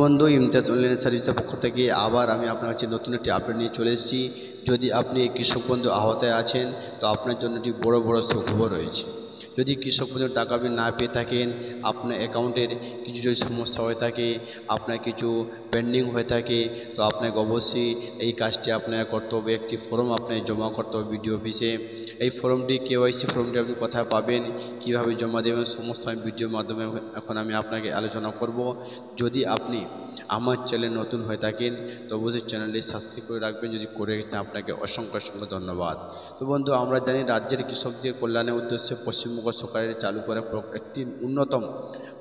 বন্ধু, ইমতিয়াজ অনলাইন সার্ভিসের পক্ষ থেকে আবার আমি আপনার কাছে নতুন একটি আপডেট নিয়ে চলে এসেছি। যদি আপনি কৃষক বন্ধু আওতায় আছেন, তো আপনার জন্য একটি বড় বড় সুখবর রয়েছে। যদি কৃষক বন্ধুর টাকা আপনি না পেয়ে থাকেন, আপনার অ্যাকাউন্টের কিছু যদি সমস্যা হয়ে থাকে, আপনার কিছু পেন্ডিং হয়ে থাকে, তো আপনাকে অবশ্যই এই কাজটি আপনার করতে হবে। একটি ফর্ম আপনাকে জমা করতে হবে বিডিও অফিসে। এই ফর্মটি কেওয়াইসি ফর্মটি আপনি কোথায় পাবেন, কীভাবে জমা দেবেন, সমস্ত আমি ভিডিওর মাধ্যমে এখন আমি আপনাকে আলোচনা করব। যদি আপনি আমার চ্যানেল নতুন হয়ে থাকেন, তো অবশ্যই চ্যানেলটি সাবস্ক্রাইব করে রাখবেন। যদি করে থাকেন, আপনাকে অসংখ্য অসংখ্য ধন্যবাদ। তো বন্ধু, আমরা জানি রাজ্যের কৃষকদের কল্যাণের উদ্দেশ্যে পশ্চিমবঙ্গ সরকারের চালু করা একটি অন্যতম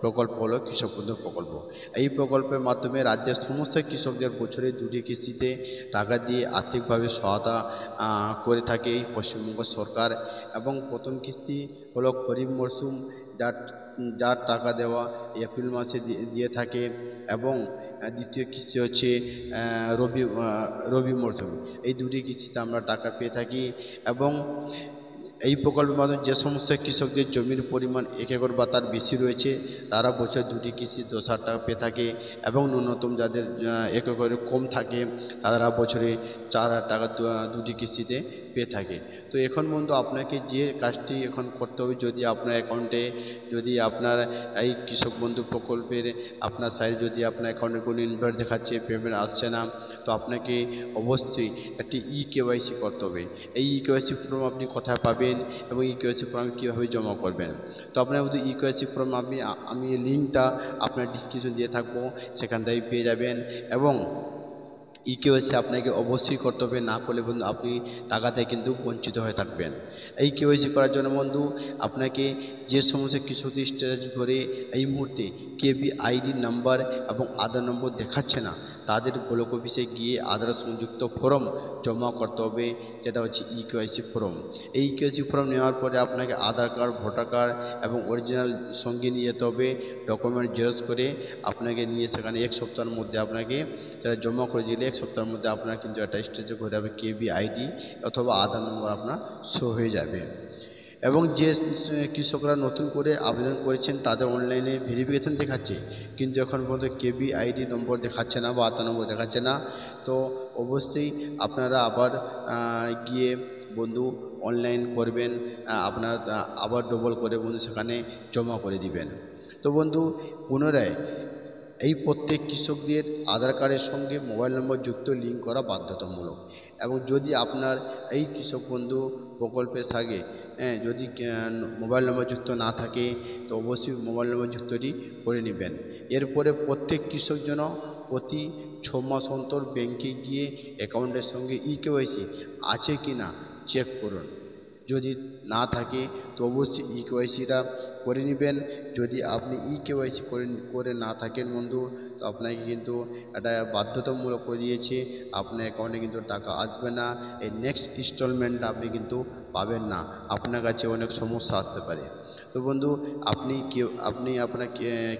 প্রকল্প হলো কৃষক বন্ধু প্রকল্প। এই প্রকল্পের মাধ্যমে রাজ্যের সমস্ত কৃষকদের বছরে দুটি কিস্তিতে টাকা দিয়ে আর্থিকভাবে সহায়তা করে থাকে এই পশ্চিমবঙ্গ সরকার। এবং প্রথম কিস্তি হলো খরিফ মরশুম, যার যার টাকা দেওয়া এপ্রিল মাসে দিয়ে থাকে। এবং দ্বিতীয় কিস্তি হচ্ছে রবি মরশুম। এই দুটি কিস্তিতে আমরা টাকা পেয়ে থাকি। এবং এই প্রকল্পের মাধ্যমে যে সমস্ত কৃষকদের জমির পরিমাণ 1 একর বা তার বেশি রয়েছে, তারা বছরে দুটি কিস্তি 10,000 টাকা পেয়ে থাকে। এবং ন্যূনতম যাদের 1 একরের কম থাকে, তারা বছরে 4,000 টাকা দুটি কিস্তিতে পেয়ে থাকে। তো এখন বন্ধু, আপনাকে যে কাজটি এখন করতে হবে, যদি আপনার অ্যাকাউন্টে যদি আপনার এই কৃষক বন্ধু প্রকল্পের আপনার সাইড যদি আপনার অ্যাকাউন্টে কোনো ইনভ্যালিড দেখাচ্ছে, পেমেন্ট আসছে না, তো আপনাকে অবশ্যই একটি কেওয়াইসি করতে হবে। এই কেওয়াইসি ফর্ম আপনি কোথায় পাবেন এবং কেওয়াইসি ফর্ম কীভাবে জমা করবেন? তো আপনার শুধু কেওয়াইসি ফর্ম আমি লিঙ্কটা আপনার ডিসক্রিপশন দিয়ে থাকবো, সেখান থেকে পেয়ে যাবেন। এবং কেওয়াইসি আপনাকে অবশ্যই করতে হবে, না করলে বন্ধু আপনি টাকা থেকে কিন্তু বঞ্চিত হয়ে থাকবেন। এই কেওয়াইসি করার জন্য বন্ধু আপনাকে যে সমস্ত কৃষক স্ট্যাটাস করে এই মুহূর্তে কেবি আইডি নাম্বার এবং আধার নম্বর দেখাচ্ছে না, তাদের ব্লক অফিসে গিয়ে আধার সংযুক্ত ফর্ম জমা করতে হবে, যেটা হচ্ছে কেওয়াইসি ফর্ম। এই কেওয়াইসি ফর্ম নেওয়ার পরে আপনাকে আধার কার্ড, ভোটার কার্ড এবং অরিজিনাল সঙ্গে নিয়ে যেতে হবে। ডকুমেন্ট জেরক্স করে আপনাকে নিয়ে সেখানে 1 সপ্তাহের মধ্যে আপনাকে সেটা জমা করে দিলে 1 সপ্তাহের মধ্যে আপনার কিন্তু একটা স্টেজে করে যাবে কেবি আইডি অথবা আধার নম্বর আপনার শো হয়ে যাবে। এবং যে কৃষকরা নতুন করে আবেদন করেছেন, তাদের অনলাইনে ভেরিফিকেশান দেখাচ্ছে, কিন্তু এখন পর্যন্ত কেবি আইডি নম্বর দেখাচ্ছে না বা আধার নম্বর দেখাচ্ছে না। তো অবশ্যই আপনারা আবার গিয়ে বন্ধু অনলাইন করবেন, আপনারা আবার ডবল করে বন্ধু সেখানে জমা করে দিবেন। তো বন্ধু, পুনরায় এই প্রত্যেক কৃষকদের আধার কার্ডের সঙ্গে মোবাইল নম্বর যুক্ত লিঙ্ক করা বাধ্যতামূলক। এবং যদি আপনার এই কৃষক বন্ধু প্রকল্পের সঙ্গে যদি মোবাইল নম্বর যুক্ত না থাকে, তো অবশ্যই মোবাইল নম্বর যুক্তটি করে নেবেন। এরপরে প্রত্যেক কৃষক যেন প্রতি 6 মাস অন্তর ব্যাংকে গিয়ে অ্যাকাউন্টের সঙ্গে কেওয়াইসি আছে কি না চেক করুন। যদি না থাকে, তো অবশ্যই কেওয়াইসিটা করে নেবেন। যদি আপনি কেওয়াইসি করে না থাকেন বন্ধু, তো আপনাকে কিন্তু এটা বাধ্যতামূলক করে দিয়েছে, আপনার অ্যাকাউন্টে কিন্তু টাকা আসবে না। এই নেক্সট ইনস্টলমেন্টটা আপনি কিন্তু পাবেন না, আপনার কাছে অনেক সমস্যা আসতে পারে। তো বন্ধু, আপনি আপনার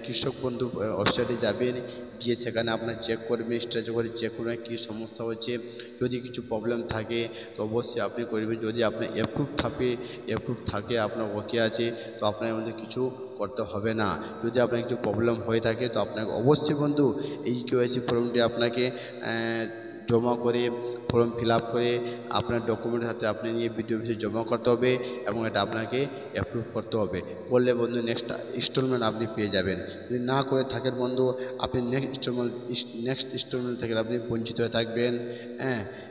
কৃষক বন্ধু ওয়েবসাইটে যাবেন, গিয়ে সেখানে আপনার চেক করবেন, স্ট্রেচ করে চেক করবেন কী সমস্যা হচ্ছে। যদি কিছু প্রবলেম থাকে, তো অবশ্যই আপনি করবেন। যদি আপনার অ্যাপ্রুভ থাকে আপনার ওকে আছে, তো আপনার মধ্যে কিছু করতে হবে না। যদি আপনার কিছু প্রবলেম হয়ে থাকে, তো আপনাকে অবশ্যই বন্ধু এই কেওয়াইসি ফর্মটি আপনাকে জমা করে ফর্ম ফিল আপ করে আপনার ডকুমেন্ট হাতে আপনি নিয়ে বিডিও অফিসে জমা করতে হবে। এবং এটা আপনাকে অ্যাপ্রুভ করতে হবে, করলে বন্ধু নেক্সট ইনস্টলমেন্ট আপনি পেয়ে যাবেন। যদি না করে থাকেন বন্ধু, আপনি নেক্সট ইনস্টলমেন্ট থেকে আপনি বঞ্চিত হয়ে থাকবেন।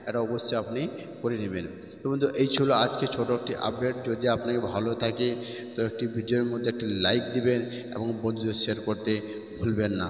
এটা অবশ্যই আপনি করে নেবেন। তো বন্ধু, এই ছিল আজকে ছোটো একটি আপডেট। যদি আপনাকে ভালো থাকে, তো একটি ভিডিওর মধ্যে একটি লাইক দিবেন এবং বন্ধুদের শেয়ার করতে ভুলবেন না।